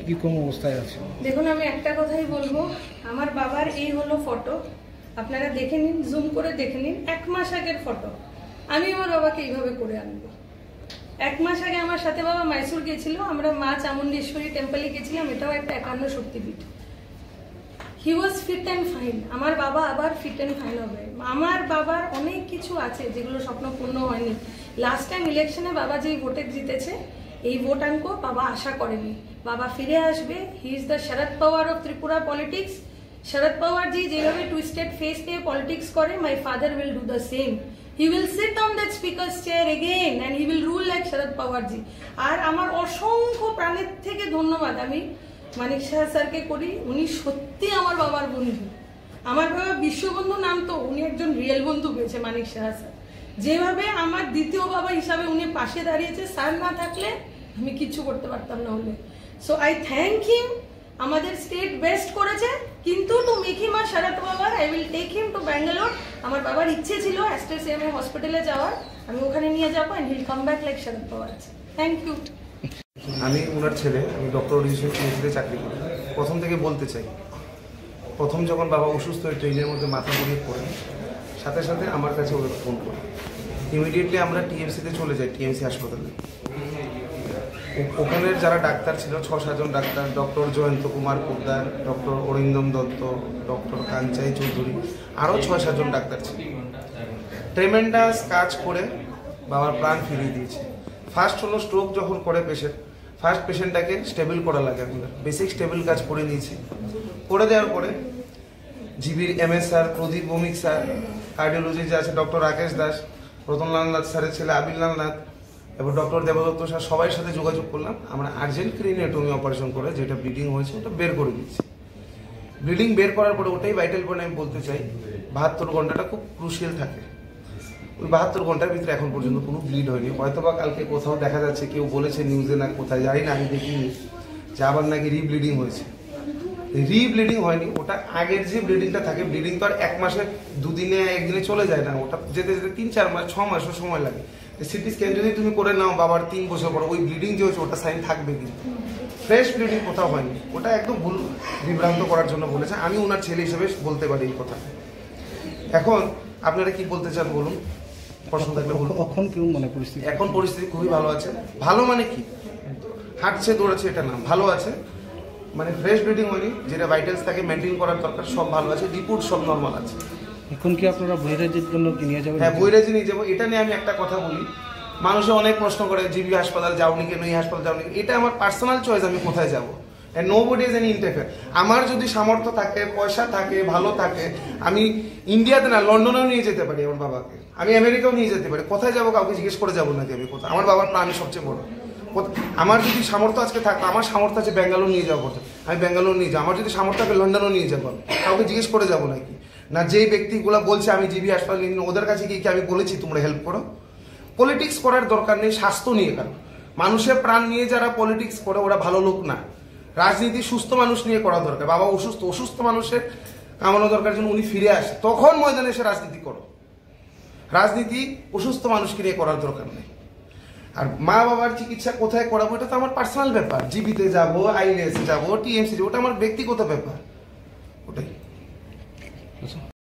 কি কোন অবস্থায় আছে? দেখুন, আমি একটা কথাই বলবো, আমার বাবার এই হলো ফটো, আপনারা দেখে নিন, জুম করে দেখে নিন। 1 মাস আগের ফটো। আমি আমার বাবাকে এইভাবে করে আনবো। 1 মাস আগে আমার সাথে বাবা মাইসুর গেছিল, আমরা মা চামুন্ডেশ্বরী টেম্পলে গেছিলাম, এটাও একটা 51 শক্তিপীঠ। হি ওয়াজ ফিট অ্যান্ড ফাইন। আমার বাবা আবার ফিট অ্যান্ড ফাইন হবে। আমার বাবার অনেক কিছু আছে যেগুলো স্বপ্ন পূর্ণ হয়নি। লাস্ট টাইম ইলেকশনে বাবা যেই ভোটে জিতেছে, এই ভোটাঙ্ক বাবা আশা করেনি। বাবা ফিরে আসবে। He is the Sharad Pawar of Tripura politics. Sharad Pawar ji যেভাবে টুইস্টেড ফেস নিয়ে পলিটিক্স করে, my father will do the same. He will sit on that speaker's chair again and he will rule like Sharad Pawar ji. আর আমার অসংখ্য প্রাণের থেকে ধন্যবাদ আমি মানিক শাহ স্যারকে করি। উনি সত্যি আমার বাবার বন্ধু। আমার বাবা বিশ্ববন্ধু নাম তো, উনি একজন রিয়েল বন্ধু পেয়েছে মানিক শাহ স্যার। যেভাবে আমার দ্বিতীয় বাবা হিসাবে উনি পাশে দাঁড়িয়েছে, স্যার না থাকলে আমি কিচ্ছু করতে পারতাম না হলে। So I thank him. আমাদের স্টেট বেস্ট করেছে, কিন্তু to make him a Sharad Pawar I will take him to Bangalore. আমার বাবার ইচ্ছে ছিল অ্যাস্ট্রাসিএমএ হসপিটালে যাওয়ার, আমি ওখানে নিয়ে যাবো and he'll come back like Sharad Pawar. Thank you. আমি ওনার ছেলে, আমি ডক্টর পিএইচডিতে চাকরি করি। প্রথম থেকে বলতে চাই, প্রথম যখন বাবা অসুস্থ হয়ে ট্রেনের মধ্যে মাথা ঘুরিয়ে পড়ে, সাথে সাথে আমার কাছে ওরা ফোন করে। ইমিডিয়েটলি আমরা টিএমসিতে চলে যাই, টিএমসি হাসপাতালে। ওখানের যারা ডাক্তার ছিল, 6-7 জন ডাক্তার, doctor Jayanta Kumar Poddar, doctor Arindam Dutta, doctor Kanchai Chowdhury, আরও 6-7 জন ডাক্তার ছিল। ট্রেমেন্ডাস কাজ করে বাবার প্রাণ ফিরিয়ে দিয়েছে। ফার্স্ট হলো স্ট্রোক যখন করে পেশেন্ট, ফার্স্ট পেশেন্টটাকে স্টেবল করা লাগে। আমরা বেসিক স্টেবল কাজ করে নিয়েছি। করে দেওয়ার পরে জিবির এমএস স্যার, প্রদীপ ভৌমিক স্যার, কার্ডিওলজি যে আছে ডক্টর রাকেশ দাস, রতনলাল নাথ স্যারের ছেলে আবিরলাল নাথ এবং ডক্টর দেবদত্ত স্যার, সবাই সাথে যোগাযোগ করলাম। আমরা আর্জেন্ট ক্রিনিওটমি অপারেশন করে যেটা ব্লিডিং হয়েছে ওটা বের করে দিচ্ছি। ব্লিডিং বের করার পরে ওটাই ভাইটাল পয়েন্ট আমি বলতে চাই, 72 ঘন্টাটা খুব ক্রুশিয়াল থাকে। ওই 72 ঘন্টার ভিতরে এখন পর্যন্ত কোনো ব্লিড হয়নি। হয়তোবা কালকে কোথাও দেখা যাচ্ছে, কেউ বলেছে নিউজে না কোথায় জানি না, আমি দেখিনি, যে আবার নাকি রিব্লিডিং হয়েছে। রিব্লিডিং হয়নি, ওটা আগের যে ব্লিডিংটা থাকে, ব্লিডিং তো আর 1 মাসে 2 দিনে 1 দিনে চলে যায় না, ওটা যেতে যেতে 3-4 মাস 6 মাসও সময় লাগে। সিটি স্ক্যান যদি তুমি করে নাও বাবার 3 বছর পর, ওই ব্লিডিং যে হচ্ছে ওটা সাইন থাকবে, কিন্তু ফ্রেশ ব্লিডিং কোথাও হয়নি। ওটা একদম ভুল বিভ্রান্ত করার জন্য বলেছে। আমি ওনার ছেলে হিসেবে বলতে পারি এই কথা। এখন আপনারা কি বলতে চান বলুন, প্রশ্ন থাকলে বলুন। এখন কেমন মানে পরিস্থিতি? এখন পরিস্থিতি খুবই ভালো আছে। ভালো মানে কি, হাঁটছে দৌড়াচ্ছে এটা না, ভালো আছে। মানে ফ্রেশ ব্লিডিং হয়নি, যেটা ভাইটালস থাকে মেনটেন করার দরকার, সব ভালো আছে। রিপোর্ট সব নর্মাল আছে। এখন কি আপনারা বৈরাজের জন্য কি নিয়ে যাবেন? হ্যাঁ, বৈরাজি নিয়ে যাবো। এটা নিয়ে আমি একটা কথা বলি, মানুষে অনেক প্রশ্ন করে জিবি হাসপাতাল যাওনি কেন, এই হাসপাতাল যাওনি। এটা আমার পার্সোনাল চয়েস, আমি কোথায় যাবো। Nobody is any interfere. আমার যদি সামর্থ্য থাকে, পয়সা থাকে, ভালো থাকে, আমি ইন্ডিয়াতে না লন্ডনেও নিয়ে যেতে পারি আমার বাবাকে, আমি আমেরিকাও নিয়ে যেতে পারি। কোথায় যাবো কাউকে জিজ্ঞেস করে যাবো নাকি আমি কোথায়? আমার বাবার প্রাণ সবচেয়ে বড়। আমার যদি সামর্থ্য আজকে থাকতো, আমার সামর্থ্য আছে ব্যাঙ্গালোর নিয়ে যাওয়া কথা, আমি ব্যাঙ্গালোর নিয়ে যাবো। আমার যদি সামর্থ্য থাকে লন্ডনও নিয়ে যাবো, কাউকে জিজ্ঞেস করে যাবো নাকি? না, যেই ব্যক্তিগুলো বলছে আমি জিবি হাসপাতাল নিয়ে, ওদের কাছে গিয়ে কি আমি বলেছি তোমরা হেল্প করো? পলিটিক্স করার দরকার নেই, স্বাস্থ্য নিয়ে কারণ মানুষের প্রাণ নিয়ে যারা পলিটিক্স করে ওরা ভালো লোক না। রাজনীতি সুস্থ মানুষ নিয়ে করা দরকার। বাবা অসুস্থ, অসুস্থ মানুষের কামানো দরকার, যেন উনি ফিরে আসে, তখন ময়দানে এসে রাজনীতি করো। রাজনীতি অসুস্থ মানুষকে নিয়ে করার দরকার নেই। আর মা বাবার চিকিৎসা কোথায় করাবো এটা তো আমার পার্সোনাল ব্যাপার। জিবিতে যাবো, আইএলএস যাবো, টিএমসি যাবো, ওটা আমার ব্যক্তিগত ব্যাপার, ওটাই।